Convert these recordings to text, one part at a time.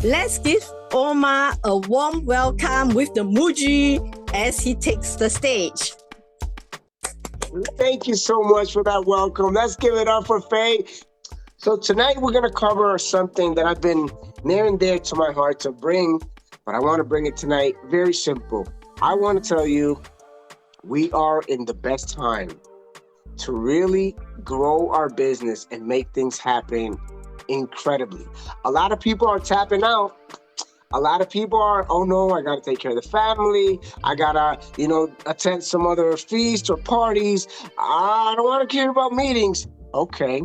Let's give Omar a warm welcome with the Muji as he takes the stage. Thank you so much for that welcome. Let's give it up for Faye. So tonight we're going to cover something that I've been near and dear to my heart to bring, but I want to bring it tonight. Very simple. I want to tell you, we are in the best time to really grow our business and make things happen incredibly. A lot of people are tapping out. A lot of people are, oh no, I gotta take care of the family. I gotta, attend some other feasts or parties. I don't want to care about meetings. Okay.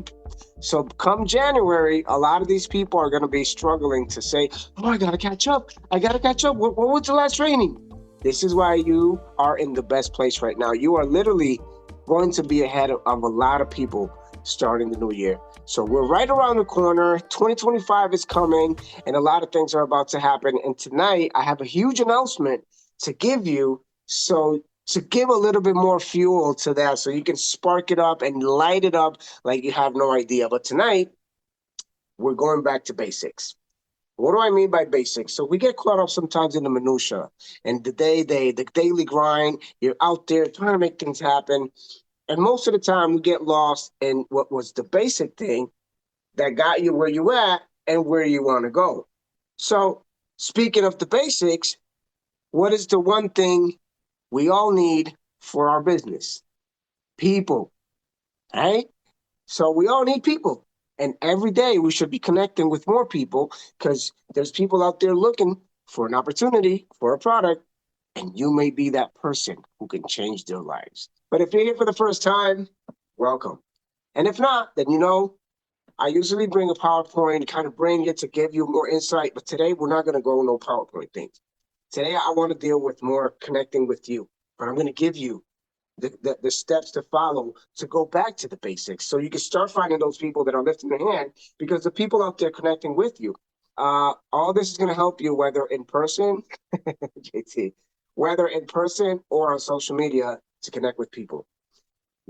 So come January, a lot of these people are going to be struggling to say, oh, I got to catch up. What was the last training? This is why you are in the best place right now. You are literally going to be ahead of a lot of people starting the new year. So we're right around the corner. 2025 is coming and a lot of things are about to happen. And tonight I have a huge announcement to give you. So to give a little bit more fuel to that so you can spark it up and light it up like you have no idea. But tonight, we're going back to basics. What do I mean by basics? So we get caught up sometimes in the minutia and the daily grind. You're out there trying to make things happen. And most of the time we get lost in what was the basic thing that got you where you at and where you want to go. So speaking of the basics, what is the one thing we all need for our business? People, right? So we all need people. And every day we should be connecting with more people because there's people out there looking for an opportunity for a product, and you may be that person who can change their lives. But if you're here for the first time, welcome. And if not, then I usually bring a PowerPoint, kind of bring it to give you more insight. But today we're not going to go no PowerPoint things. Today I want to deal with more connecting with you. But I'm going to give you the steps to follow to go back to the basics so you can start finding those people that are lifting their hand, because the people out there connecting with you, all this is going to help you, whether in person, JT, whether in person or on social media, to connect with people.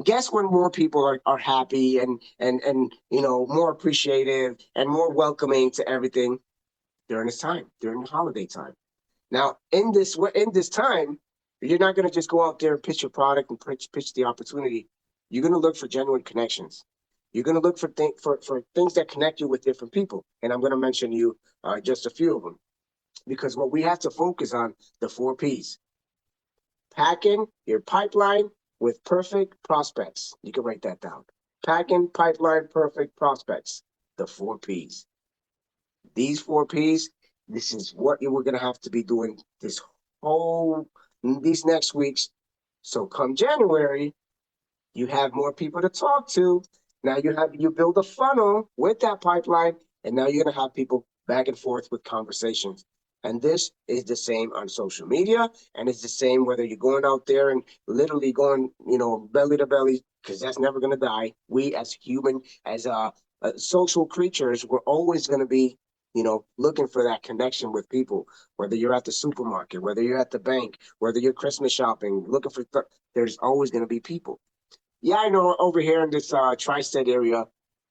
Guess when more people are happy and more appreciative and more welcoming to everything? During this time, during the holiday time. Now, in this time, you're not going to just go out there and pitch your product and pitch the opportunity. You're going to look for genuine connections. You're going to look for things that connect you with different people. And I'm going to mention you just a few of them, because what we have to focus on, the 4 Ps. Packing your pipeline with perfect prospects. You can write that down. Packing pipeline perfect prospects, the 4 Ps. These 4 Ps, this is what we're going to have to be doing these next weeks. So come January, you have more people to talk to. Now you build a funnel with that pipeline, and now you're going to have people back and forth with conversations. And this is the same on social media, and it's the same whether you're going out there and literally going, belly to belly, because that's never going to die. We as human, as social creatures, we're always going to be looking for that connection with people, whether you're at the supermarket, whether you're at the bank, whether you're Christmas shopping, looking for, there's always going to be people. Yeah, I know over here in this tri-state area,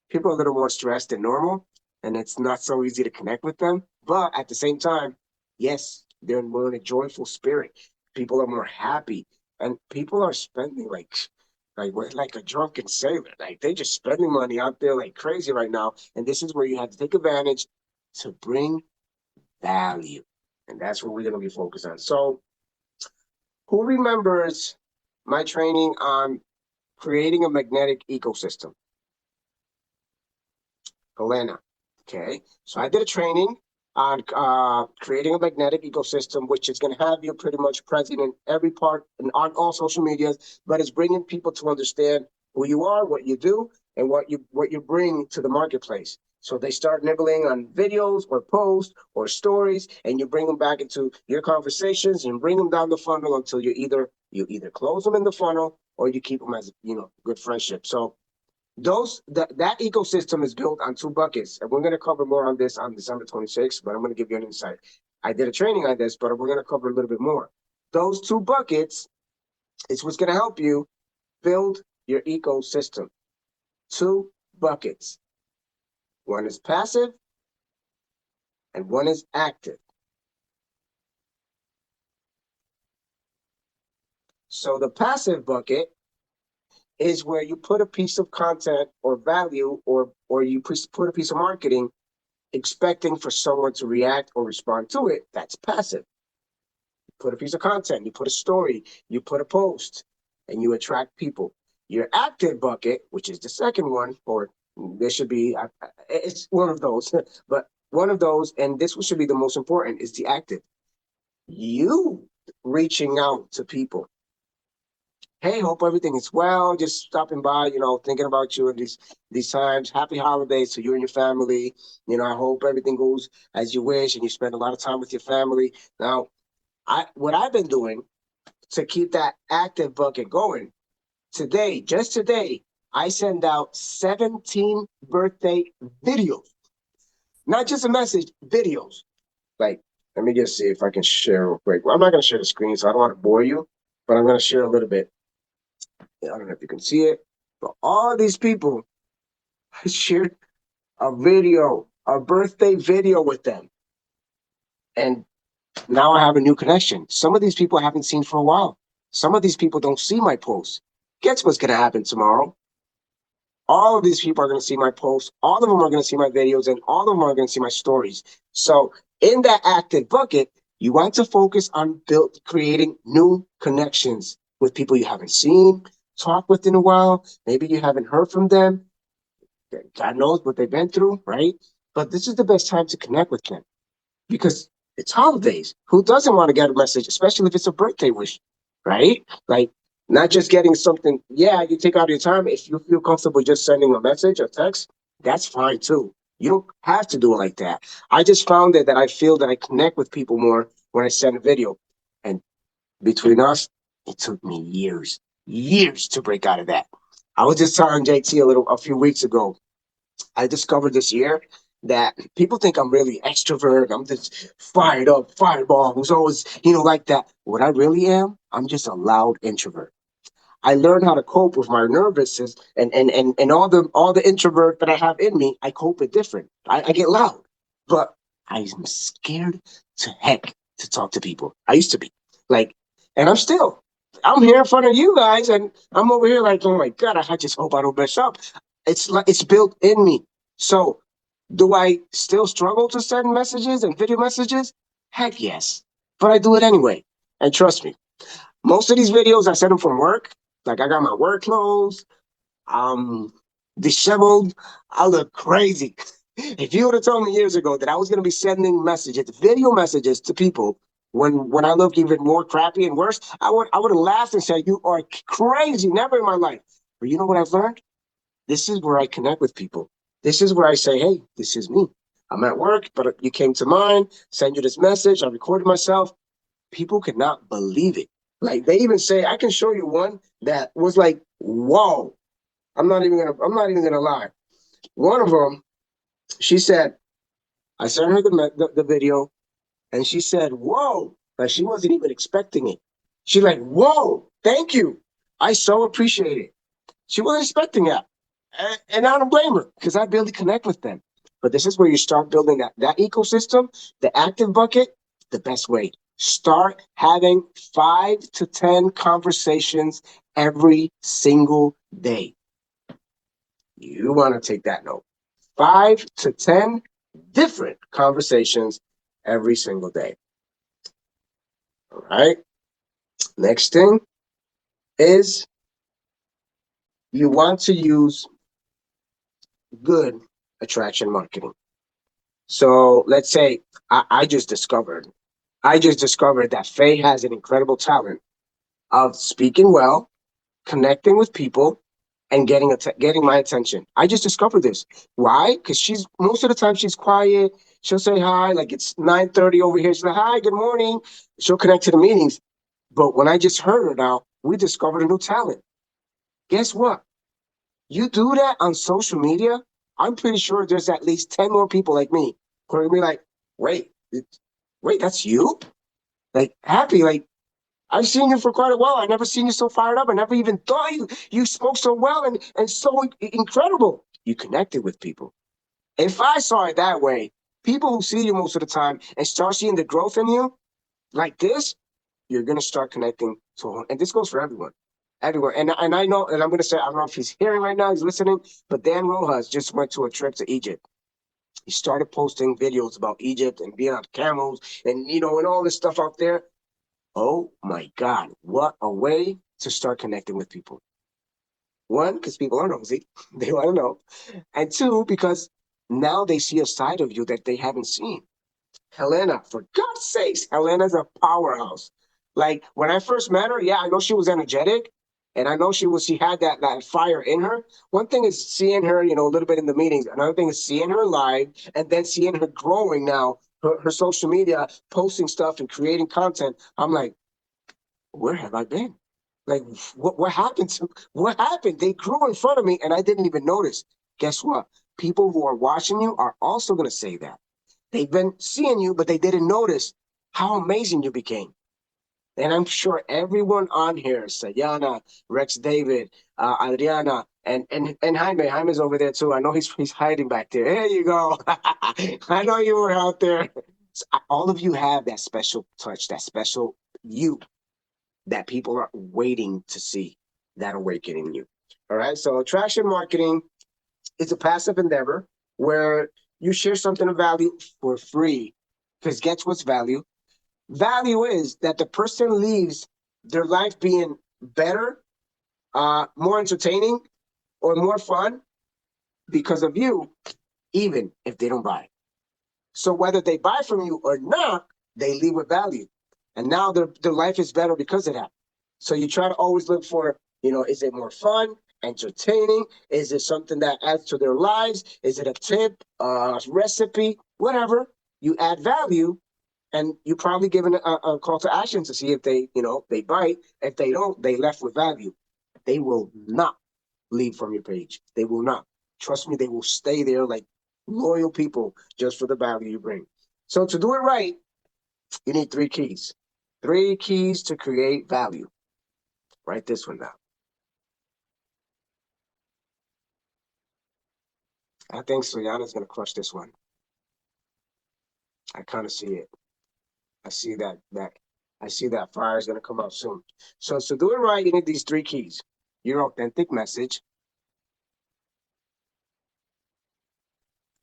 people are a little more stressed than normal, and it's not so easy to connect with them. But at the same time, yes, they're more in a joyful spirit. People are more happy, and people are spending like a drunken sailor. Like they're just spending money out there like crazy right now. And this is where you have to take advantage to bring value. And that's what we're going to be focused on. So who remembers my training on creating a magnetic ecosystem? Helena. Okay. So I did a training on creating a magnetic ecosystem, which is going to have you pretty much present in every part and on all social medias, but it's bringing people to understand who you are, what you do, and what you bring to the marketplace. So they start nibbling on videos or posts or stories, and you bring them back into your conversations and bring them down the funnel until you either close them in the funnel or you keep them as good friendship. So that ecosystem is built on 2 buckets, and we're going to cover more on this on December 26th. But I'm going to give you an insight. I did a training on this, but we're going to cover a little bit more. Those 2 buckets is what's going to help you build your ecosystem. 2 buckets. One is passive, and one is active. So the passive bucket is where you put a piece of content or value or you put a piece of marketing expecting for someone to react or respond to it. That's passive. You put a piece of content, you put a story, you put a post, and you attract people. Your active bucket, which is the second one, or there should be, it's one of those, but one of those, and this one should be the most important, is the active. You reaching out to people. Hey, hope everything is well. Just stopping by, thinking about you in these times. Happy holidays to you and your family. I hope everything goes as you wish and you spend a lot of time with your family. Now, what I've been doing to keep that active bucket going today, just today, I send out 17 birthday videos. Not just a message, videos. Like, let me just see if I can share real quick. Well, I'm not going to share the screen, so I don't want to bore you, but I'm going to share a little bit. I don't know if you can see it, but all these people, I shared a video, a birthday video with them. And now I have a new connection. Some of these people I haven't seen for a while. Some of these people don't see my posts. Guess what's going to happen tomorrow? All of these people are going to see my posts. All of them are going to see my videos, and all of them are going to see my stories. So in that active bucket, you want to focus on creating new connections with people you haven't seen, talked with in a while. Maybe you haven't heard from them. God knows what they've been through, right? But this is the best time to connect with them because it's holidays. Who doesn't want to get a message, especially if it's a birthday wish, right? Like, not just getting something. Yeah, you take out your time. If you feel comfortable just sending a message or text, that's fine too. You don't have to do it like that. I just found that I feel that I connect with people more when I send a video. And between us, it took me years to break out of that. I was just telling JT a few weeks ago, I discovered this year that people think I'm really extrovert. I'm this fired up fireball who's always, like that. What I really am, I'm just a loud introvert. I learned how to cope with my nervousness and all the introvert that I have in me. I cope it different. I get loud, but I'm scared to heck to talk to people. I used to be like, and I'm here in front of you guys, and I'm over here like, oh my god, I just hope I don't mess up. It's built in me. So, do I still struggle to send messages and video messages? Heck yes, but I do it anyway. And trust me, most of these videos I send them from work. Like I got my work clothes, um, disheveled. I look crazy. If you would have told me years ago that I was going to be sending messages, video messages to people when I look even more crappy and worse, I would have laughed and said, "You are crazy." Never in my life. But you know what I've learned? This is where I connect with people. This is where I say, "Hey, this is me. I'm at work, but you came to mind. Send you this message. I recorded myself." People could not believe it. Like they even say, I can show you one that was like, whoa. I'm not even gonna lie. One of them, she said, I sent her the video, and she said, whoa. Like she wasn't even expecting it. She's like, whoa, thank you. I so appreciate it. She wasn't expecting that. And I don't blame her because I barely connect with them. But this is where you start building that ecosystem, the active bucket, the best way. Start having 5 to 10 conversations every single day. You want to take that note. 5 to 10 different conversations every single day. All right. Next thing is you want to use good attraction marketing. So let's say I just discovered that Faye has an incredible talent of speaking well, connecting with people, and getting my attention. I just discovered this. Why? Because most of the time she's quiet. She'll say hi, like it's 9:30 over here. She's like, hi, good morning. She'll connect to the meetings. But when I just heard her now, we discovered a new talent. Guess what? You do that on social media, I'm pretty sure there's at least 10 more people like me who are gonna be like, wait, that's you? Like happy, like I've seen you for quite a while. I never seen you so fired up. I never even thought you spoke so well and so incredible. You connected with people. If I saw it that way, People who see you most of the time and start seeing the growth in you like this, you're going to start connecting to, and this goes for everyone. Everywhere. And I know, and I'm going to say, I don't know if he's hearing right now, he's listening, but Dan Rojas just went to a trip to Egypt. He started posting videos about Egypt and being on camels and, and all this stuff out there. Oh my God, what a way to start connecting with people. One, because people are nosy, they want to know. And two, because now they see a side of you that they haven't seen. Helena, for God's sakes, Helena's a powerhouse. Like when I first met her, yeah, I know she was energetic, and I know she had that fire in her. One thing is seeing her, a little bit in the meetings. Another thing is seeing her live and then seeing her growing now, her social media, posting stuff and creating content. I'm like, where have I been? Like, what happened to what happened? They grew in front of me and I didn't even notice. Guess what? People who are watching you are also going to say that. They've been seeing you, but they didn't notice how amazing you became. And I'm sure everyone on here, Sayana, Rex David, Adriana, and Jaime. Jaime's over there too. I know he's hiding back there. There you go. I know you were out there. So, all of you have that special touch, that special you that people are waiting to see that awakening in you. All right. So attraction marketing is a passive endeavor where you share something of value for free. Because guess what's value? Value is that the person leaves their life being better, more entertaining, or more fun because of you, even if they don't buy. So whether they buy from you or not, they leave with value. And now their life is better because of that. So you try to always look for, is it more fun, entertaining? Is it something that adds to their lives? Is it a tip, a recipe, whatever? You add value, and you probably given a call to action to see if they bite. If they don't, they left with value. They will not leave from your page. They will not. Trust me, they will stay there like loyal people just for the value you bring. So to do it right, you need 3 keys. 3 keys to create value. Write this one down. I think Soyana's going to crush this one. I kind of see it. I see that fire is going to come out soon. So to do it right, you need these 3 keys. Your authentic message,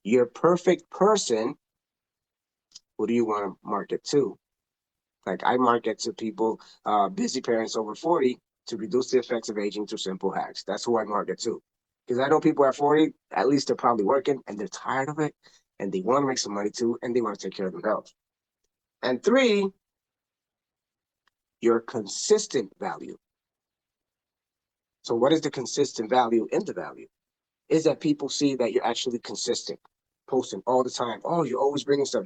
your perfect person. Who do you want to market to? Like I market to people, busy parents over 40 to reduce the effects of aging through simple hacks. That's who I market to. Because I know people at 40, at least they're probably working and they're tired of it and they want to make some money too and they want to take care of themselves. And 3, your consistent value. So what is the consistent value in the value? Is that people see that you're actually consistent, posting all the time. Oh, you're always bringing stuff.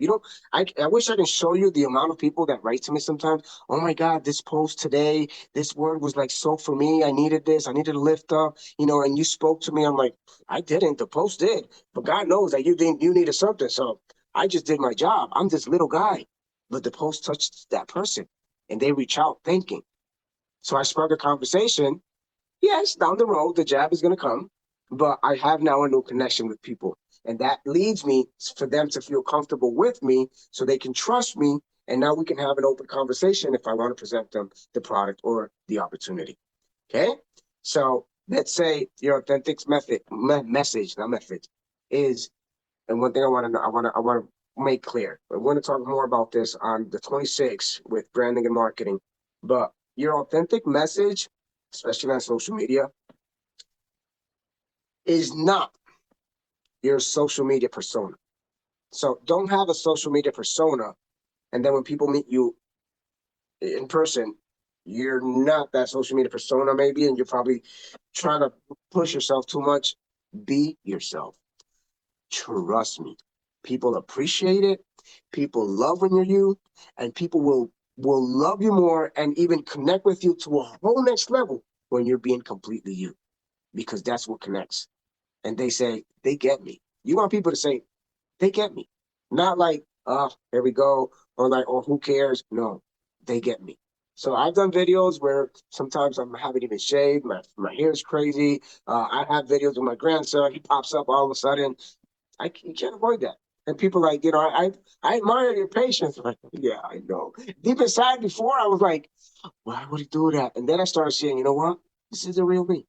I wish I can show you the amount of people that write to me sometimes. Oh my God, this post today, this word was like so for me. I needed this. I needed to lift up, and you spoke to me. I'm like, I didn't. The post did. But God knows that you needed something. So I just did my job. I'm this little guy. But the post touched that person and they reach out thinking. So I spark a conversation. Yes, down the road, the jab is going to come. But I have now a new connection with people. And that leads me for them to feel comfortable with me so they can trust me. And now we can have an open conversation if I want to present them the product or the opportunity. Okay? So let's say your authentic message, not method, is, and one thing I want to make clear. We're going to talk more about this on the 26th with branding and marketing. But your authentic message, especially on social media, is not your social media persona. So don't have a social media persona, and then when people meet you in person, you're not that social media persona maybe, and you're probably trying to push yourself too much. Be yourself. Trust me. People appreciate it. People love when you're you, and people will love you more and even connect with you to a whole next level when you're being completely you, because that's what connects. And they say, they get me. You want people to say, they get me. Not like, here we go, or like, oh, who cares? No, they get me. So I've done videos where sometimes I haven't even shaved, my hair is crazy. I have videos with my grandson, he pops up all of a sudden. You can't avoid that. And people like, I admire your patience. I'm like, yeah, I know. Deep inside before I was like, why would he do that? And then I started seeing, you know what? This is the real me.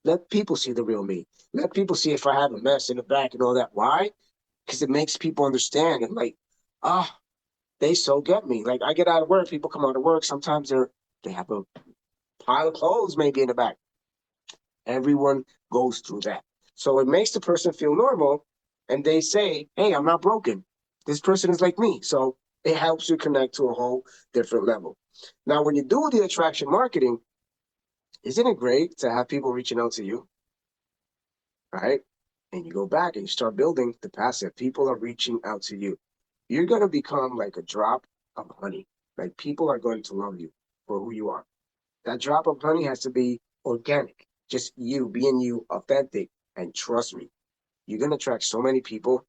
Let people see the real me. Let people see if I have a mess in the back and all that. Why? Because it makes people understand. And like, ah, they so get me. Like I get out of work, people come out of work. Sometimes they have a pile of clothes maybe in the back. Everyone goes through that. So it makes the person feel normal and they say, hey, I'm not broken. This person is like me. So it helps you connect to a whole different level. Now, when you do the attraction marketing, isn't it great to have people reaching out to you? Right? And you go back and you start building the passive. People are reaching out to you. You're going to become like a drop of honey. Like people are going to love you for who you are. That drop of honey has to be organic, just you being you, authentic. And trust me, you're going to attract so many people.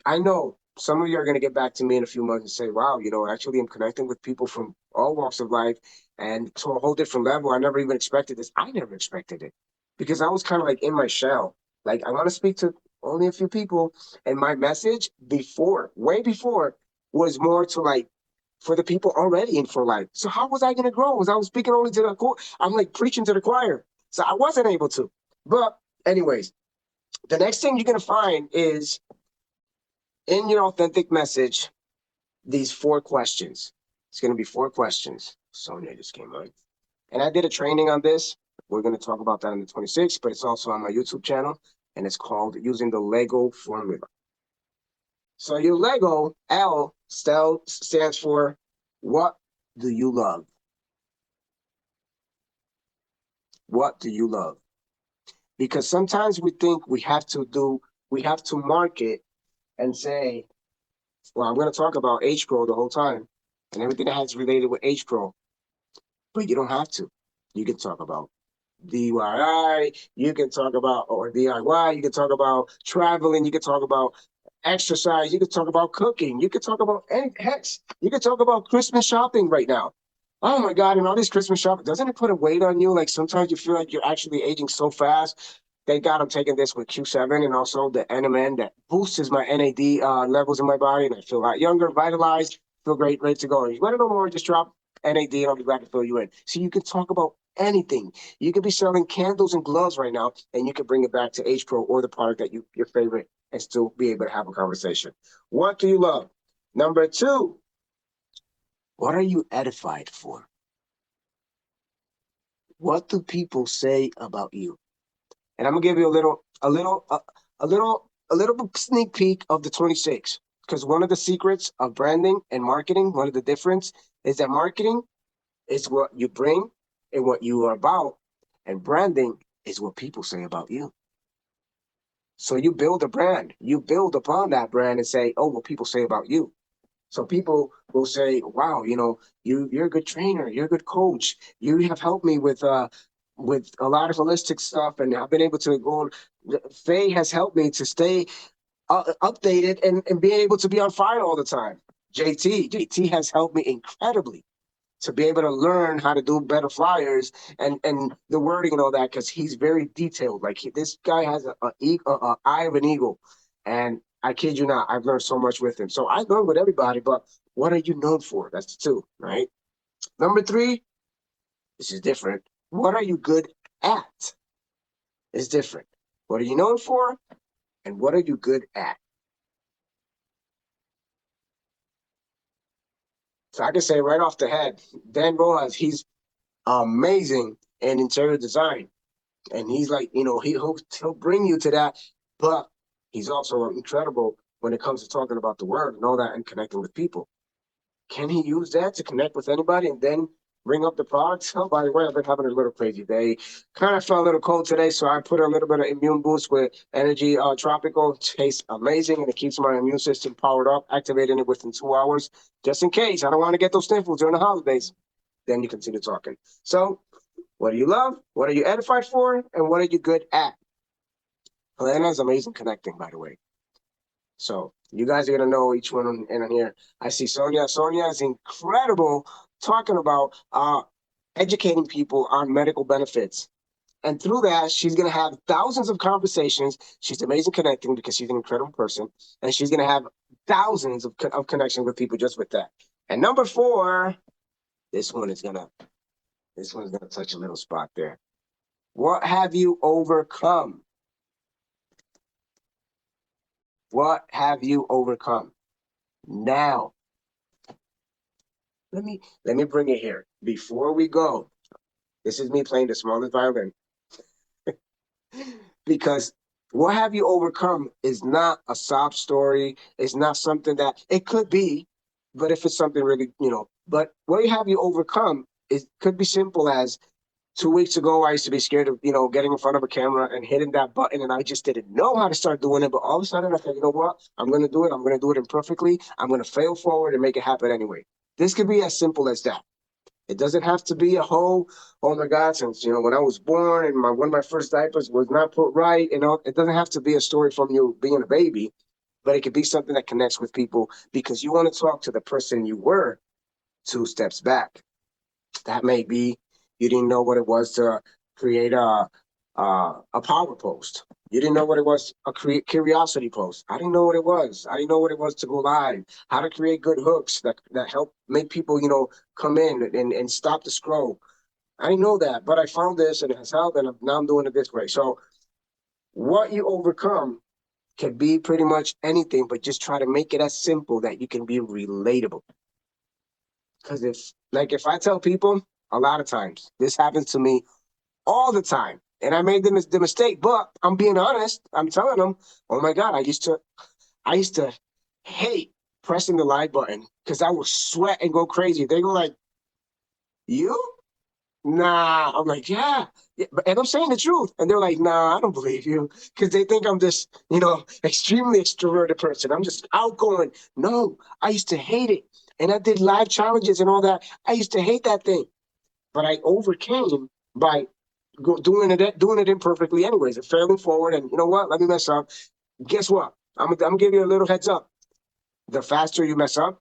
I know some of you are going to get back to me in a few months and say, wow, actually, I'm connecting with people from all walks of life and to a whole different level. I never even expected this. I never expected it because I was kind of like in my shell. Like, I want to speak to only a few people. And my message before, way before, was more to like, for the people already in for life. So how was I going to grow? Was I was speaking only to the choir? I'm like preaching to the choir. So I wasn't able to. But anyways, the next thing you're going to find is in your authentic message, these 4 questions. It's going to be 4 questions. Sonia just came on. And I did a training on this. We're going to talk about that on the 26th, but it's also on my YouTube channel, and it's called Using the Lego Formula. So your Lego, L, stands for what do you love? What do you love? Because sometimes we think we have to market and say, well, I'm going to talk about H Pro the whole time and everything that has related with H Pro, but you don't have to. You can talk about DIY, you can talk about, or DIY, you can talk about traveling, you can talk about exercise, you can talk about cooking, you can talk about any heck, you can talk about Christmas shopping right now. Oh my God, and all this Christmas shopping, doesn't it put a weight on you? Like sometimes you feel like you're actually aging so fast. Thank God I'm taking this with Q7 and also the NMN that boosts my NAD levels in my body, and I feel a lot younger, vitalized, feel great, ready to go. And you want to know more, just drop NAD and I'll be glad to fill you in. So you can talk about anything. You could be selling candles and gloves right now, and you can bring it back to H Pro or the product that your favorite, and still be able to have a conversation. What do you love? Number 2, what are you edified for? What do people say about you? And I'm gonna give you a little sneak peek of the 26. Because one of the secrets of branding and marketing, one of the difference is that marketing is what you bring and what you are about, and branding is what people say about you. So you build a brand, you build upon that brand and say, oh, what people say about you. So people will say, wow, you're a good trainer, you're a good coach. You have helped me with a lot of holistic stuff, and I've been able to go. Faye has helped me to stay updated and being able to be on fire all the time. JT has helped me incredibly to be able to learn how to do better flyers and the wording and all that, because he's very detailed. Like this guy has a eye of an eagle, and I kid you not, I've learned so much with him. So I learn with everybody, but what are you known for? That's the 2, right? Number 3, this is different. What are you good at? It's different. What are you known for? And what are you good at? So I can say right off the head, Dan Rojas, he's amazing in interior design. And he's like, he'll bring you to that, but he's also incredible when it comes to talking about the word and all that and connecting with people. Can he use that to connect with anybody and then bring up the products? Oh, by the way, I've been having a little crazy day. Kind of felt a little cold today, so I put a little bit of immune boost with Energy Tropical. It tastes amazing, and it keeps my immune system powered up, activating it within 2 hours, just in case. I don't want to get those sniffles during the holidays. Then you continue talking. So what do you love? What are you edified for? And what are you good at? Helena's amazing connecting, by the way. So you guys are going to know each one in here. I see Sonia. Sonia is incredible talking about educating people on medical benefits. And through that, she's going to have thousands of conversations. She's amazing connecting because she's an incredible person. And she's going to have thousands of connections with people just with that. And number 4, this one's gonna touch a little spot there. What have you overcome? What have you overcome? Now, let me bring it here. Before we go, this is me playing the smallest violin. Because what have you overcome is not a sob story. It's not something that it could be, but if it's something really, but what have you overcome could be simple as 2 weeks ago, I used to be scared of, getting in front of a camera and hitting that button, and I just didn't know how to start doing it. But all of a sudden, I said, you know what? I'm going to do it. I'm going to do it imperfectly. I'm going to fail forward and make it happen anyway. This could be as simple as that. It doesn't have to be a whole, oh my God, since, when I was born and one of my first diapers was not put right, it doesn't have to be a story from you being a baby, but it could be something that connects with people because you want to talk to the person you were 2 steps back. That may be you didn't know what it was to create a power post. You didn't know what it was, a curiosity post. I didn't know what it was. I didn't know what it was to go live, how to create good hooks that help make people, come in and stop the scroll. I didn't know that, but I found this and it has helped, and now I'm doing it this way. So what you overcome can be pretty much anything, but just try to make it as simple that you can be relatable. Because if I tell people, a lot of times, this happens to me all the time, and I made the mistake, but I'm being honest. I'm telling them, oh my God, I used to hate pressing the like button because I would sweat and go crazy. They go like, you? Nah. I'm like, yeah. And I'm saying the truth. And they're like, nah, I don't believe you. Because they think I'm this, extremely extroverted person. I'm just outgoing. No, I used to hate it. And I did live challenges and all that. I used to hate that thing. But I overcame by doing it imperfectly anyways, and failing forward. And you know what? Let me mess up. Guess what? I'm gonna give you a little heads up. The faster you mess up,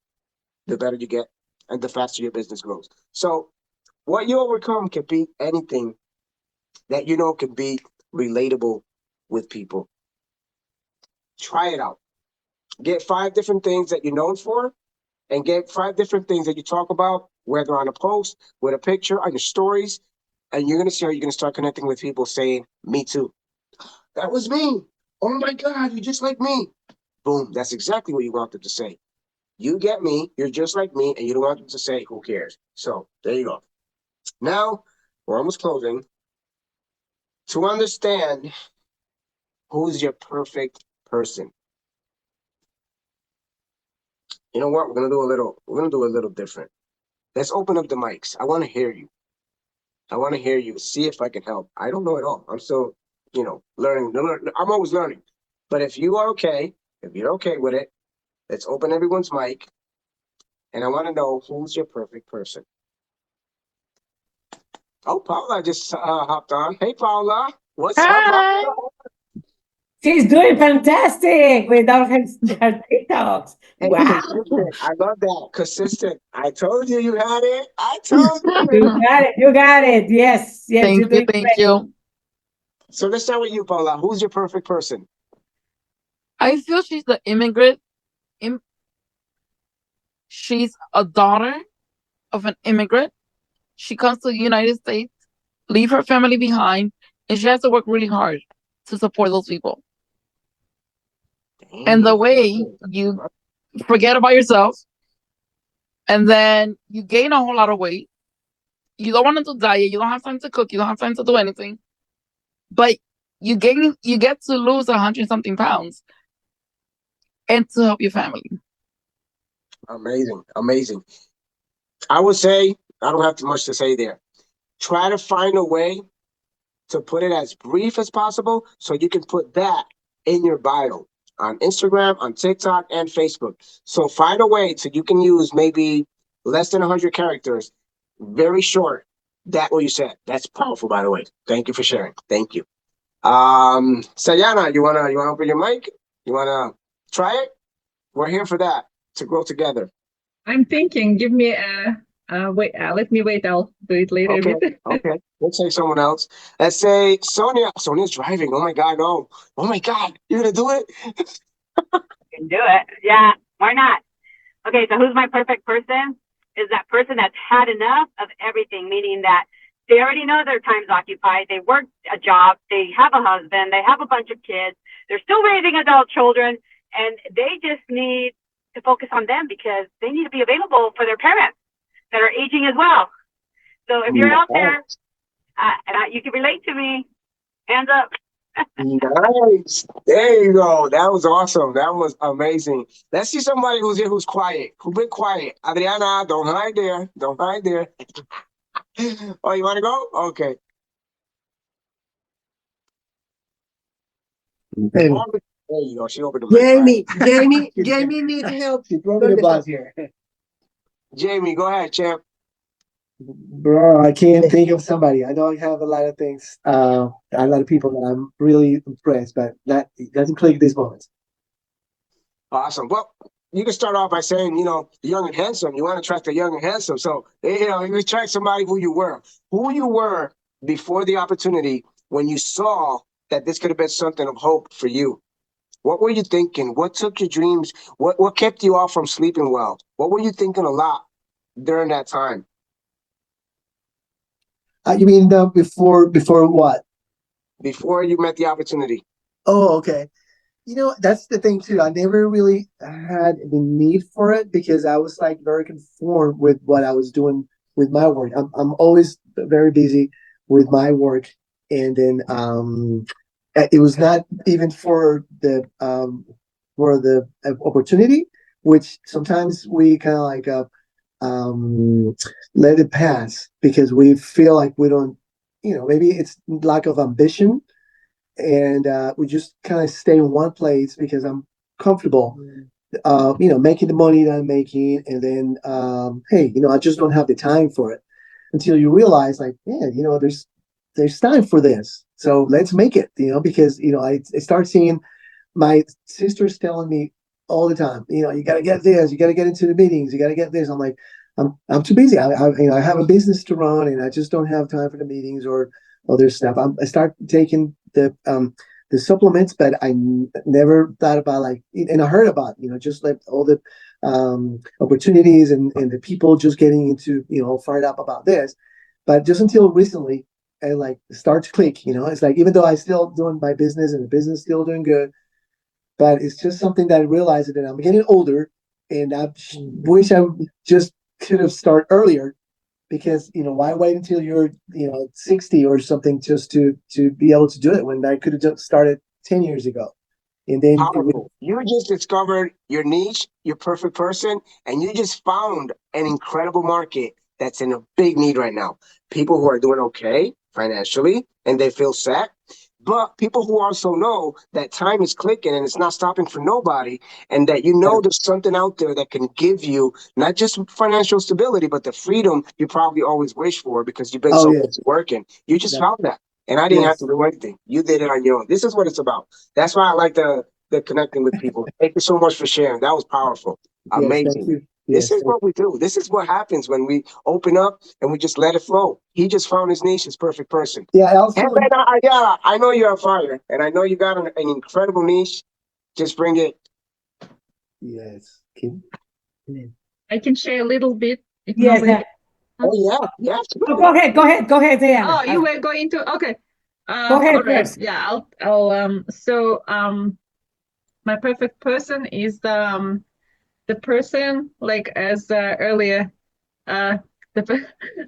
the better you get, and the faster your business grows. So what you overcome can be anything that can be relatable with people. Try it out. Get 5 different things that you're known for, and get 5 different things that you talk about, whether on a post, with a picture, on your stories, and you're going to see how you're going to start connecting with people saying, me too. That was me. Oh my God, you're just like me. Boom, that's exactly what you want them to say. You get me, you're just like me, and you don't want them to say, who cares? So there you go. Now, we're almost closing. To understand who's your perfect person. You know what? We're gonna do a little different. Let's open up the mics. I want to hear you. I want to hear you. See if I can help. I don't know at all. I'm still, learning. I'm always learning. But if you're okay with it, let's open everyone's mic. And I want to know who's your perfect person. Oh, Paula just hopped on. Hey, Paula. What's up? Hi. She's doing fantastic with all her TikToks. Hey, Wow. consistent. I love that. Consistent. I told you had it. I told you. You got it. Yes. Thank You're doing thank great. you. So let's start with you, Paula. Who's your perfect person? I feel she's the immigrant. She's a daughter of an immigrant. She comes to the United States, leave her family behind, and she has to work really hard to support those people. And the way you forget about yourself, and then you gain a whole lot of weight. You don't want to do diet. You don't have time to cook. You don't have time to do anything. But you get to lose 100-something pounds, and to help your family. Amazing. I would say, I don't have too much to say there. Try to find a way to put it as brief as possible so you can put that in your bio on Instagram, on TikTok, and Facebook. So find a way so you can use maybe less than 100 characters, very short. That what you said. That's powerful, by the way. Thank you for sharing. Thank you. Sayana, you wanna open your mic? You wanna try it? We're here for that, to grow together. I'm thinking, give me a Wait, let me wait. I'll do it later. Okay, okay. Let's say someone else. Let's say Sonia. Sonia's driving. Oh my God, no. Oh my God, you're gonna do it? Can do it. Yeah, why not? Okay, so who's my perfect person? Is that person that's had enough of everything, meaning that they already know their time's occupied. They work a job. They have a husband. They have a bunch of kids. They're still raising adult children, and they just need to focus on them because they need to be available for their parents that are aging as well. So if you're out there, you can relate to me, hands up. Nice. There you go. That was awesome. That was amazing. Let's see somebody who's here who's quiet. Who's been quiet. Adriana, don't hide there. Don't hide there. Oh, you want to go? Okay. Hey, There you go. She opened the mic. Jamie needs help. She throw me the bus here. Jamie, go ahead, champ. Bro, I can't think of somebody. I know I have a lot of things, a lot of people that I'm really impressed, but that it doesn't click this moment. Awesome. Well, you can start off by saying, young and handsome. You want to attract a young and handsome. So, you attract somebody who you were before the opportunity when you saw that this could have been something of hope for you. What were you thinking? What took your dreams? What kept you off from sleeping well? What were you thinking a lot during that time? You mean before what? Before you met the opportunity. Oh, okay. That's the thing too. I never really had the need for it because I was like very conformed with what I was doing with my work. I'm always very busy with my work, and then it was not even for the opportunity, which sometimes we kind of like let it pass because we feel like we don't, maybe it's lack of ambition, and we just kind of stay in one place because I'm comfortable, making the money that I'm making, and then hey, I just don't have the time for it until you realize like, man, there's time for this, so let's make it, because I start seeing my sisters telling me all the time, you got to get this, you got to get into the meetings, you got to get this. I'm like, I'm too busy. I have a business to run, and I just don't have time for the meetings or other stuff. I start taking the supplements, but I never thought about and I heard about, just like all the opportunities and the people just getting into, fired up about this, but just until recently, and start to click. It's like, even though I still doing my business and the business still doing good, but it's just something that I realized that I'm getting older, and I wish I just could have started earlier, because why wait until you're 60 or something just to be able to do it when I could have just started 10 years ago. And then you just discovered your niche, your perfect person, and you just found an incredible market that's in a big need right now. People who are doing okay financially and they feel set, but people who also know that time is clicking and it's not stopping for nobody, and that there's something out there that can give you not just financial stability, but the freedom you probably always wish for because you've been busy working. You just found that. And I didn't have to do anything. You did it on your own. This is what it's about. That's why I like the connecting with people. Thank you so much for sharing. That was powerful. Amazing. This is what we do. This is what happens when we open up and we just let it flow. He just found his niche, his perfect person. Yeah, also, I know you're on fire, and I know you got an incredible niche. Just bring it. Yes. Kim? I can share a little bit. Yes. Oh yeah. Oh, go ahead, Diana. Oh, you were going to, okay. Go ahead first. Yeah, I'll my perfect person is the person, like as earlier the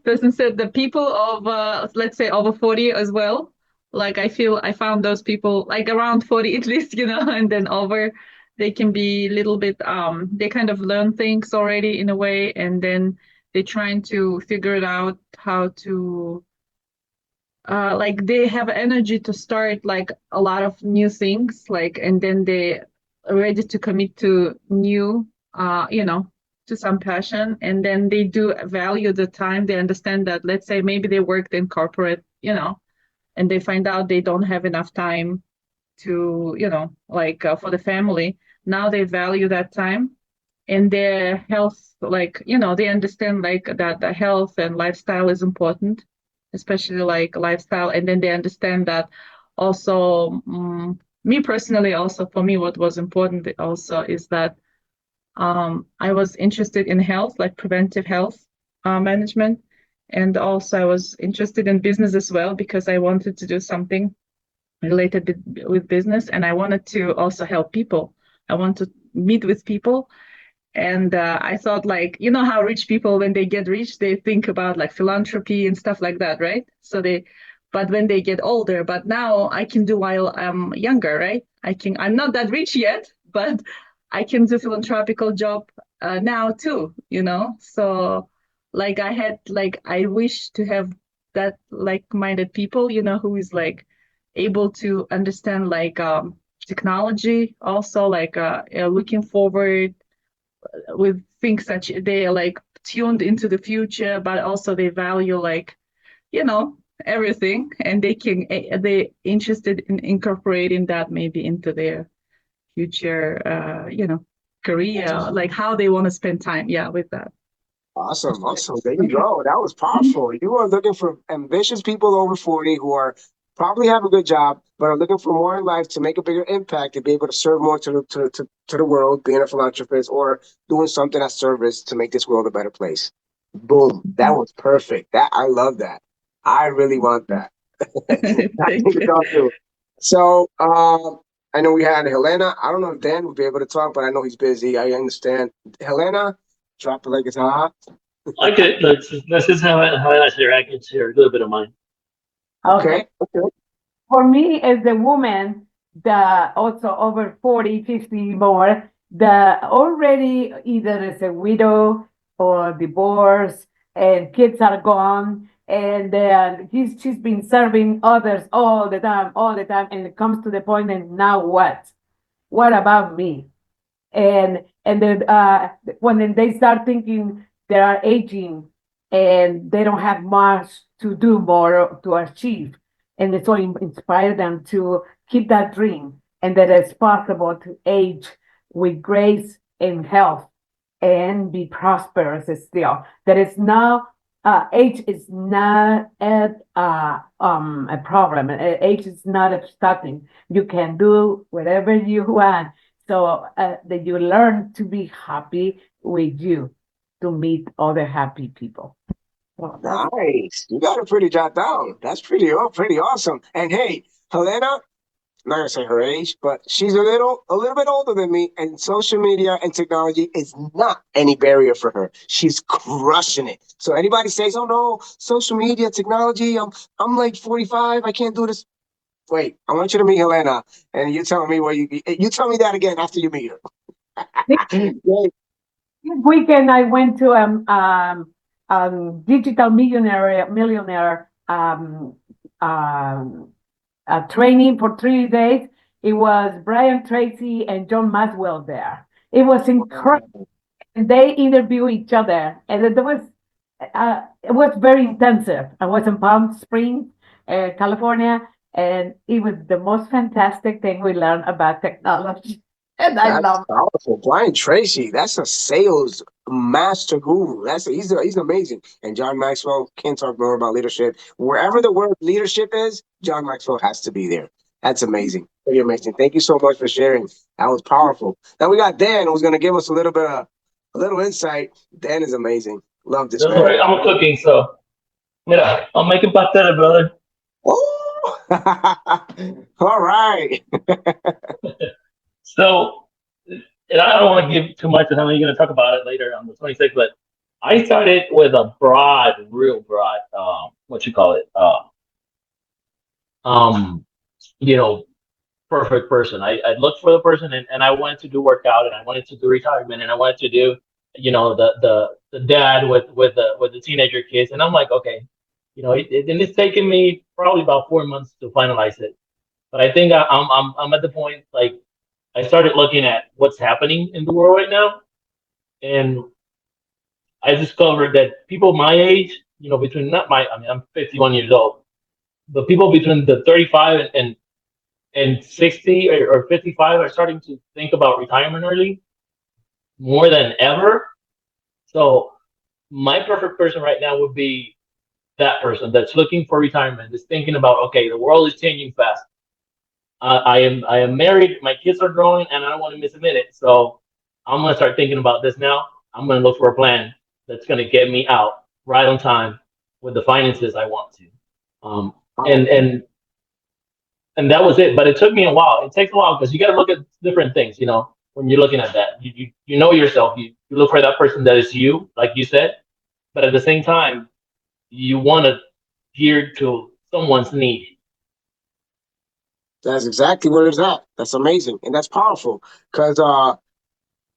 person said, the people of let's say over 40 as well. Like I feel I found those people like around 40 at least, and then over, they can be a little bit they kind of learn things already in a way, and then they're trying to figure it out how to like they have energy to start like a lot of new things, like, and then they are ready to commit to new to some passion, and then they do value the time. They understand that, let's say maybe they worked in corporate, and they find out they don't have enough time to, for the family. Now they value that time, and their health, like, they understand like that the health and lifestyle is important, especially like lifestyle. And then they understand that also, me personally, also for me, what was important also is that I was interested in health, like preventive health management. And also I was interested in business as well, because I wanted to do something related with business, and I wanted to also help people. I want to meet with people. And I thought, like, how rich people, when they get rich, they think about like philanthropy and stuff like that, right? But when they get older, but now I can do while I'm younger, right? I'm not that rich yet, but I can do philanthropical job now too, So like I wish to have that like-minded people, who is like able to understand like technology, also like looking forward with things that they are like tuned into the future, but also they value like, everything, and they interested in incorporating that maybe into their future, career, like how they want to spend time, with that. Awesome, awesome. There you go. That was powerful. You are looking for ambitious people over 40 who are probably have a good job, but are looking for more in life to make a bigger impact and be able to serve more to the world, being a philanthropist or doing something at service to make this world a better place. Boom. That was perfect. I love that. I really want that. I think it's all true. So, I know we had Helena. I don't know if Dan will be able to talk, but I know he's busy. I understand. Helena, drop it like it's hot. Okay, let's just have I share. I can share a little bit of mine. Okay. For me, as a woman, the also over 40, 50 more, the already either as a widow or divorced, and kids are gone, and she's been serving others all the time, and it comes to the point, and now what? What about me? And then when they start thinking they are aging and they don't have much to do more to achieve, and it's all inspire them to keep that dream, and that it's possible to age with grace and health and be prosperous still. That is now age is not a problem. Age is not obstructing. You can do whatever you want. So that you learn to be happy with you, to meet other happy people. So Nice. You got it pretty jot down. That's pretty awesome. And hey, Helena, I'm not gonna say her age, but she's a little bit older than me, and social media and technology is not any barrier for her. She's crushing it. So anybody says, "Oh no, social media, technology, I'm like 45, I can't do this." Wait, I want you to meet Helena, and you tell me you tell me that again after you meet her. this weekend I went to digital millionaire training for 3 days. It was Brian Tracy and John Maxwell there. It was incredible. And they interview each other, and it was very intensive. I was in Palm Springs, California, and it was the most fantastic thing we learned about technology. And I love it. Powerful. Brian Tracy, that's a sales master guru. He's amazing. And John Maxwell, can't talk more about leadership. Wherever the word leadership is, John Maxwell has to be there. That's amazing. Pretty amazing. Thank you so much for sharing. That was powerful. Now we got Dan, who's gonna give us a little insight. Dan is amazing. Love this. That's right. I'm cooking, so I'm making patera, brother. Oh, all right. So, and I don't want to give too much, and I'm going to talk about it later on the 26th, but I started with a real broad, perfect person. I looked for the person, and I wanted to do workout, and I wanted to do retirement, and I wanted to do, the dad with the teenager kids, and I'm like, okay, and it's taken me probably about 4 months to finalize it, but I think I'm at the point, like, I started looking at what's happening in the world right now, and I discovered that people my age, I'm 51 years old, but people between the 35 and 60 or 55 are starting to think about retirement early. more than ever. So my perfect person right now would be that person that's looking for retirement, is thinking about, okay, the world is changing fast. I am married, my kids are growing, and I don't want to miss a minute. So I'm gonna start thinking about this now. I'm gonna look for a plan that's gonna get me out right on time with the finances I want to. Um, and and and that was it. But it took me a while. It takes a while because you got to look at different things. When you're looking at that, you know yourself. You look for that person that is you, like you said. But at the same time, you want to gear to someone's need. That's exactly where it's at. That's amazing. And that's powerful. Because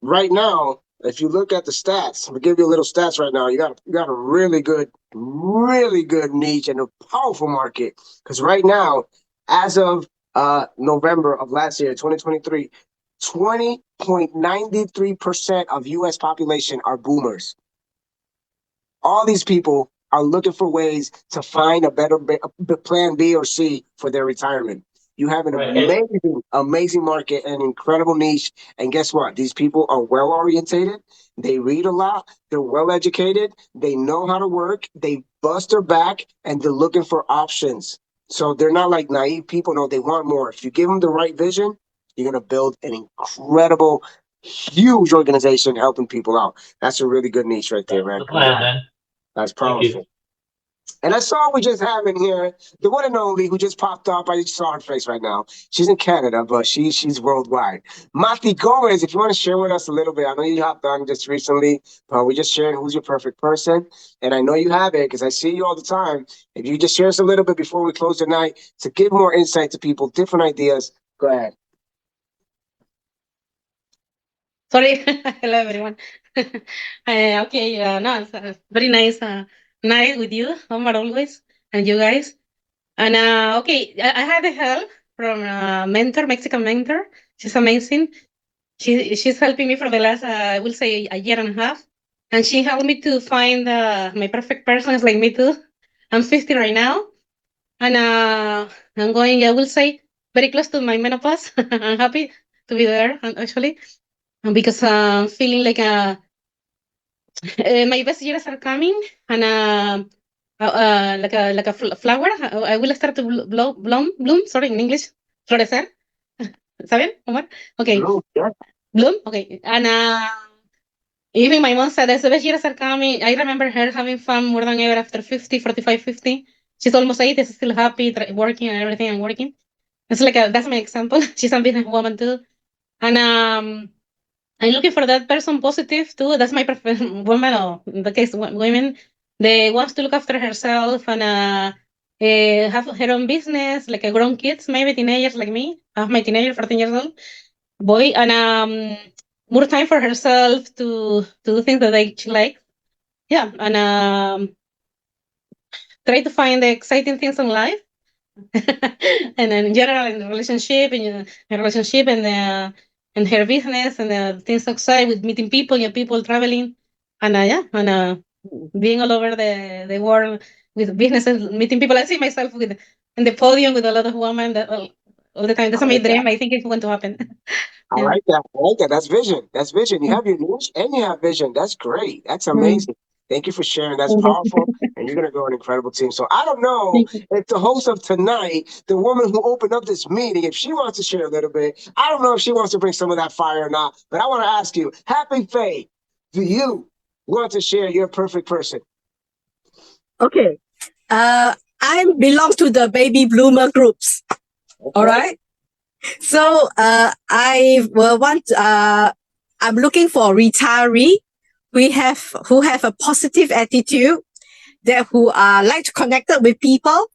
right now, if you look at the stats, I'm gonna give you a little stats right now. You got a really good niche and a powerful market. Because right now, as of November of last year, 2023, 20.93% of US population are boomers. All these people are looking for ways to find a better plan B or C for their retirement. You have an Right. amazing market and incredible niche. And guess what? These people are well orientated. They read a lot. They're well educated. They know how to work. They bust their back and they're looking for options. So they're not like naive people. No, they want more. If you give them the right vision, you're going to build an incredible, huge organization helping people out. That's a really good niche right there, That's man. the plan, man. That's Thank you. powerful. And I saw we just have in here the one and only who just popped up. I just saw her face right now. She's in Canada, but she's worldwide. Mati Gomez, if you want to share with us a little bit, I know you hopped on just recently, but we're just sharing who's your perfect person. And I know you have it because I see you all the time. If you just share us a little bit before we close the night to give more insight to people, different ideas, go ahead. Sorry. Hello, everyone. Okay, no, it's very nice night with you, Omar, always, and you guys. And okay, I had the help from a mentor, Mexican mentor. She's amazing. She's helping me for the last, I will say, a year and a half. And she helped me to find my perfect person. Is like me too. I'm 50 right now. And I'm going, I will say, very close to my menopause. I'm happy to be there, actually, because I'm feeling like my best years are coming, and like a flower. I will start to bloom. Sorry, in English, florecer. ¿Está bien, Omar? Okay, bloom. Okay, and even my mom said that the best years are coming. I remember her having fun more than ever after 50, 45, 50. She's almost 80, she's still happy, working and everything and working. It's like that's my example. She's a business woman too, and I'm looking for that person positive too. That's my preference. Woman, or in the case women, they wants to look after herself and have her own business, like a grown kids, maybe teenagers like me. I have my teenager, 14 years old boy, and more time for herself to do things that she likes. Yeah, and try to find the exciting things in life, and in general in the relationship, in her relationship, and her business, and the things outside with meeting people, people traveling, and yeah, and being all over the world with businesses, meeting people. I see myself with in the podium with a lot of women that all the time. That's my dream. I think it's going to happen. I like that. I like that. That's vision. That's vision. You have your niche and you have vision. That's great. That's amazing. Thank you for sharing. That's powerful. And you're going to grow an incredible team. So I don't know if the host of tonight, the woman who opened up this meeting, if she wants to share a little bit, I don't know if she wants to bring some of that fire or not. But I want to ask you, Happy Faye, do you want to share your perfect person? Okay. I belong to the baby bloomer groups. Okay. All right. So I will want. I'm looking for a retiree who have a positive attitude, that who are like to connect with people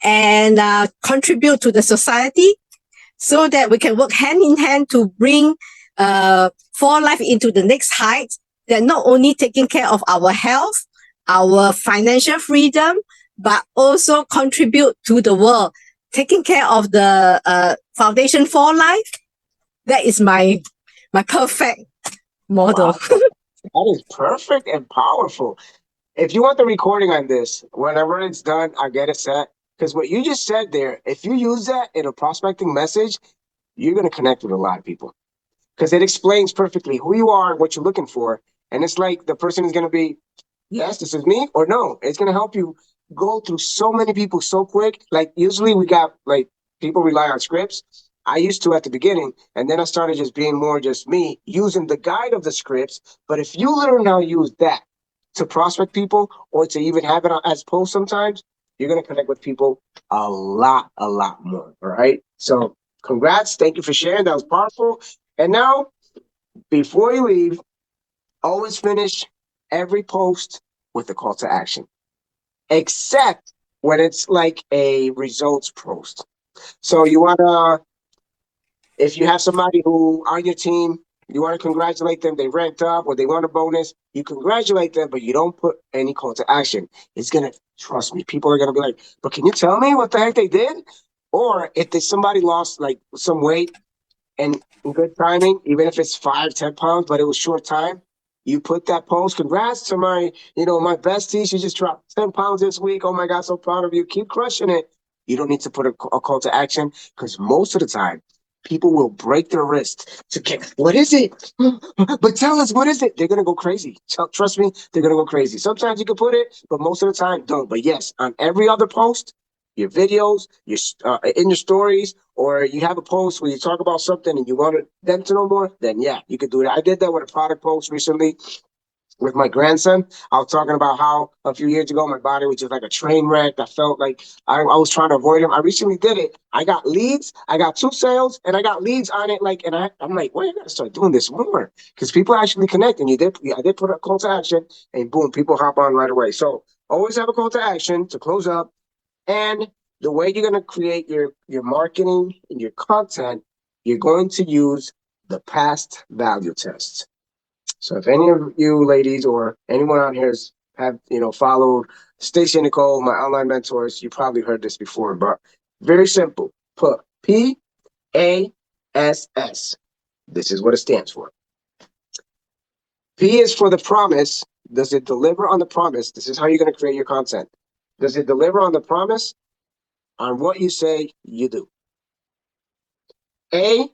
and contribute to the society, so that we can work hand in hand to bring for life into the next height. That not only taking care of our health, our financial freedom, but also contribute to the world, taking care of the foundation for life. That is my perfect model. Wow. That is perfect and powerful. If you want the recording on this, whenever it's done, I'll get it set. Because what you just said there, if you use that in a prospecting message, you're going to connect with a lot of people. because it explains perfectly who you are and what you're looking for. And it's like the person is going to be, yes, this is me, or no. It's going to help you go through so many people so quick. Like usually we got like people rely on scripts. I used to at the beginning, and then I started just being more just me using the guide of the scripts. But if you learn how to use that to prospect people or to even have it as posts sometimes, you're going to connect with people a lot more. All right. So congrats. Thank you for sharing. That was powerful. And now, before you leave, always finish every post with a call to action, except when it's like a results post. So you want to, if you have somebody who on your team, you want to congratulate them, they ranked up or they won a bonus, you congratulate them, but you don't put any call to action. It's going to, trust me, people are going to be like, but can you tell me what the heck they did? Or if there's somebody lost like some weight and in good timing, even if it's 5-10 pounds, but it was short time, you put that post, congrats to my, my bestie, she just dropped 10 pounds this week. Oh my God, so proud of you. Keep crushing it. You don't need to put a call to action because most of the time, people will break their wrist to get, what is it? But tell us, what is it? They're going to go crazy. Trust me, they're going to go crazy. Sometimes you can put it, but most of the time, don't. But yes, on every other post, your videos, your in your stories, or you have a post where you talk about something and you want them to know more, then yeah, you could do that. I did that with a product post recently with my grandson. I was talking about how a few years ago my body was just like a train wreck. I felt like I was trying to avoid him. I recently did it. I got leads. I got 2 sales, and I got leads on it. Like, and I'm like, well, I gotta start doing this more because people actually connect. And I did put a call to action, and boom, people hop on right away. So always have a call to action to close up. And the way you're going to create your marketing and your content, you're going to use the past value test. So if any of you ladies or anyone out here have followed Stacy and Nicole, my online mentors, you probably heard this before, but very simple. Put PASS. This is what it stands for. P is for the promise. Does it deliver on the promise? This is how you're going to create your content. Does it deliver on the promise on what you say you do? A,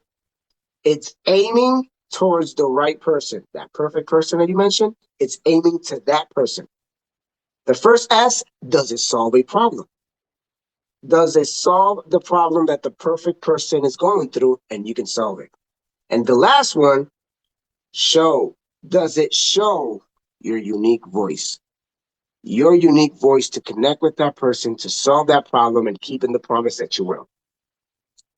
it's aiming towards the right person. That perfect person that you mentioned, it's aiming to that person. The first S, does it solve a problem? Does it solve the problem that the perfect person is going through and you can solve it? And the last one, show. Does it show your unique voice? Your unique voice to connect with that person, to solve that problem and keeping the promise that you will.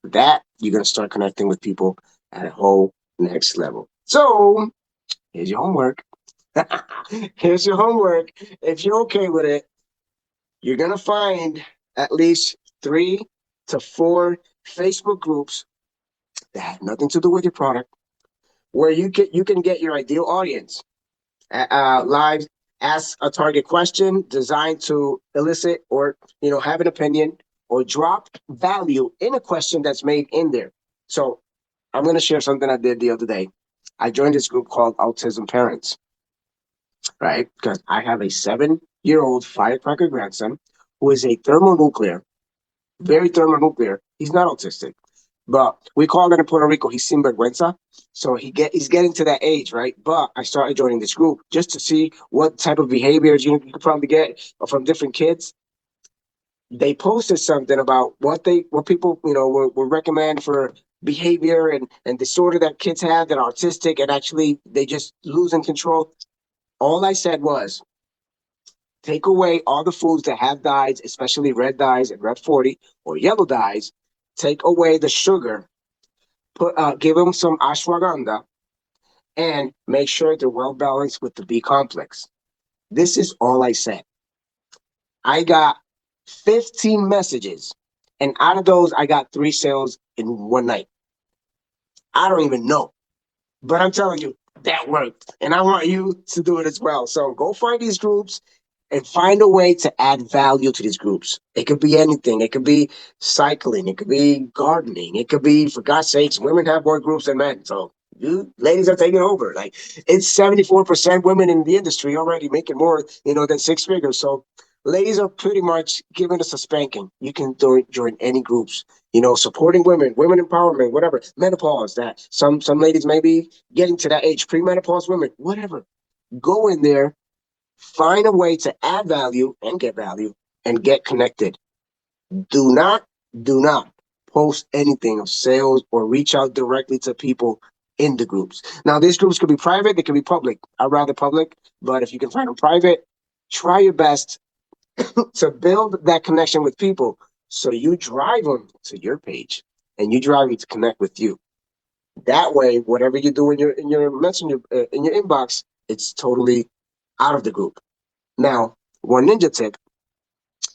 That, you're going to start connecting with people at a whole next level. So here's your homework. Here's your homework. If you're okay with it, you're going to find at least 3 to 4 Facebook groups that have nothing to do with your product, where you can get your ideal audience live. Ask a target question designed to elicit or have an opinion or drop value in a question that's made in there. So I'm going to share something I did the other day. I joined this group called Autism Parents, right? Because I have a 7-year-old firecracker grandson who is a thermonuclear, very thermonuclear. He's not autistic, but we call it in Puerto Rico, he's sinvergüenza. So he's getting to that age, right? But I started joining this group just to see what type of behaviors you could probably get from different kids. They posted something about what people would recommend for behavior and disorder that kids have that are autistic, and actually they just losing control. All I said was, take away all the foods that have dyes, especially red dyes and red 40 or yellow dyes. Take away the sugar. Give them some ashwagandha, and make sure they're well balanced with the B complex. This is all I said. I got 15 messages, and out of those, I got 3 sales in one night. I don't even know, but I'm telling you, that worked, and I want you to do it as well. So go find these groups and find a way to add value to these groups. It could be anything. It could be cycling. It could be gardening. It could be, for God's sakes, women have more groups than men. So you ladies are taking over. Like, it's 74% women in the industry already making more, than 6 figures. So ladies are pretty much giving us a spanking. You can join any groups, supporting women, women empowerment, whatever, menopause, that some ladies may be getting to that age, premenopause women, whatever. Go in there, find a way to add value and get connected. Do not post anything of sales or reach out directly to people in the groups. Now, these groups could be private, they could be public. I'd rather public, but if you can find them private, try your best to build that connection with people so you drive them to your page and you drive them to connect with you. That way, whatever you do in your messenger, in your inbox, it's totally out of the group. Now, one ninja tip,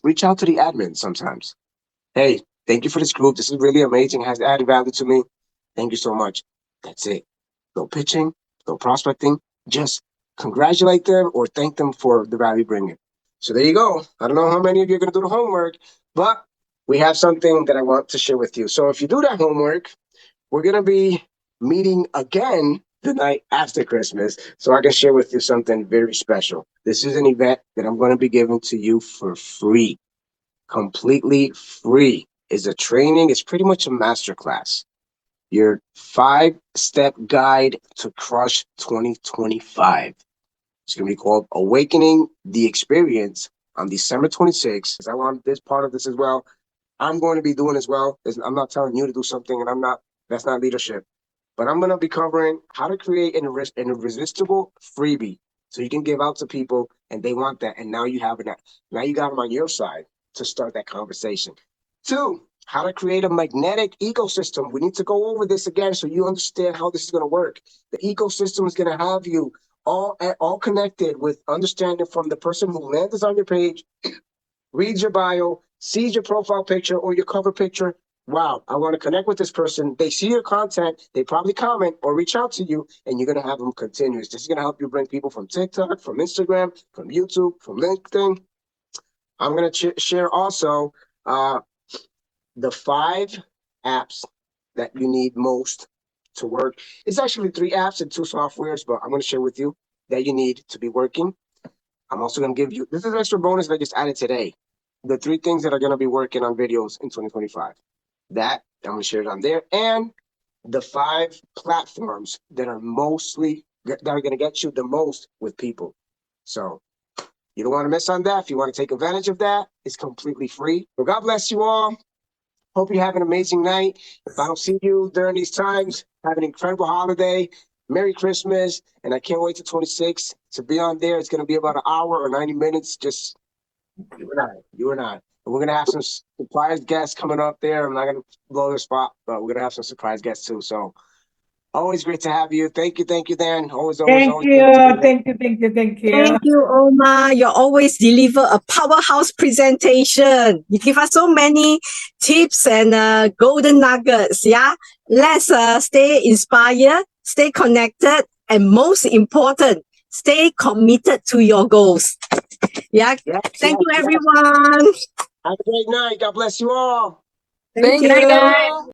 reach out to the admin sometimes. Hey, thank you for this group. This is really amazing. It has added value to me. Thank you so much. That's it. No pitching, no prospecting. Just congratulate them or thank them for the value bringing. So there you go. I don't know how many of you are going to do the homework, but we have something that I want to share with you. So if you do that homework, we're going to be meeting again the night after Christmas, so I can share with you something very special. This is an event that I'm going to be giving to you for free. Completely free. Is a training. It's pretty much a masterclass. Your 5-step guide to crush 2025. It's going to be called Awakening the Experience on December 26th. I want this part of this as well. I'm going to be doing as well. I'm not telling you to do something, and that's not leadership. But I'm going to be covering how to create an irresistible freebie so you can give out to people and they want that. And now you have it. Now you got them on your side to start that conversation. 2, how to create a magnetic ecosystem. We need to go over this again so you understand how this is going to work. The ecosystem is going to have you all connected with understanding from the person who lands on your page, reads your bio, sees your profile picture or your cover picture. Wow, I want to connect with this person. They see your content, they probably comment or reach out to you, and you're going to have them continuous. This is going to help you bring people from TikTok, from Instagram, from YouTube, from LinkedIn. I'm going to share also the 5 apps that you need most to work. It's actually 3 apps and 2 softwares, but I'm going to share with you that you need to be working. I'm also going to give you, this is an extra bonus that I just added today. The 3 things that are going to be working on videos in 2025. That I'm going to share it on there, and the 5 platforms that are going to get you the most with people. So you don't want to miss on that. If you want to take advantage of that, it's completely free. Well, God bless you all. Hope you have an amazing night. If I don't see you during these times, have an incredible holiday. Merry Christmas. And I can't wait to 26 to be on there. It's going to be about an hour or 90 minutes. Just you and I. And we're going to have some surprise guests coming up there. I'm not going to blow their spot, but we're going to have some surprise guests too. So always great to have you. Thank you, Dan. Always. Thank you. Thank you, Omar. You always deliver a powerhouse presentation. You give us so many tips and golden nuggets. Yeah, let's stay inspired, stay connected, and most important, stay committed to your goals. Yeah. Thank you, everyone. Have a great night. God bless you all. Thank you.